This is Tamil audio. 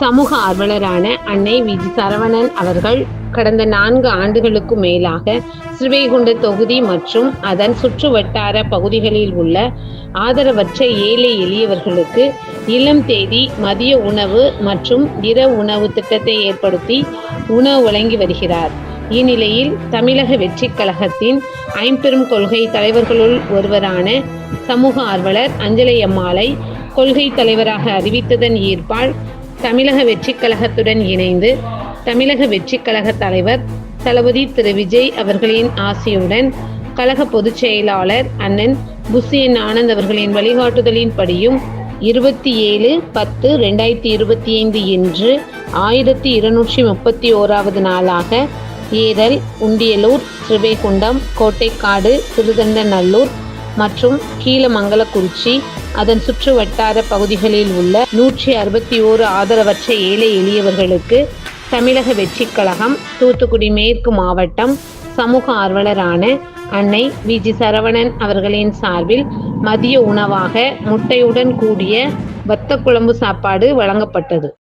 சமூக ஆர்வலரான அன்னை வி.ஜி. சரவணன் அவர்கள் கடந்த 4 ஆண்டுகளுக்கும் மேலாக ஸ்ரீவைகுண்ட தொகுதி மற்றும் அதன் சுற்றுவட்டார பகுதிகளில் உள்ள ஆதரவற்ற ஏழை எளியவர்களுக்கு இல்லம் தேடி மதிய உணவு மற்றும் இரவு உணவு திட்டத்தை ஏற்படுத்தி உணவு வழங்கி வருகிறார். இந்நிலையில் தமிழக வெற்றிக் கழகத்தின் ஐம்பெரும் கொள்கை தலைவர்களுள் ஒருவரான சமூக ஆர்வலர் அஞ்சலை அம்மாளை கொள்கை தலைவராக அறிவித்ததன் ஈர்ப்பால் தமிழக வெற்றிக் கழகத்துடன் இணைந்து தமிழக வெற்றிக் கழக தலைவர் தளபதி திரு விஜய் அவர்களின் ஆசியுடன் கழக பொதுச் செயலாளர் அண்ணன் புசியன் ஆனந்த் அவர்களின் வழிகாட்டுதலின்படியும் 27/10/2025 இன்று 1231வது நாளாக ஏரல், உண்டியலூர், ஸ்ரீவைகுண்டம், கோட்டைக்காடு, திருதண்டநல்லூர் மற்றும் கீழமங்கலக்குறிச்சி அதன் சுற்று வட்டார பகுதிகளில் உள்ள 161 ஆதரவற்ற ஏழை எளியவர்களுக்கு தமிழக வெற்றிக் கழகம் தூத்துக்குடி மேற்கு மாவட்டம் சமூக ஆர்வலரான அன்னை வி.ஜி. சரவணன் அவர்களின் சார்பில் மதிய உணவாக முட்டையுடன் கூடிய வத்த குழம்பு சாப்பாடு வழங்கப்பட்டது.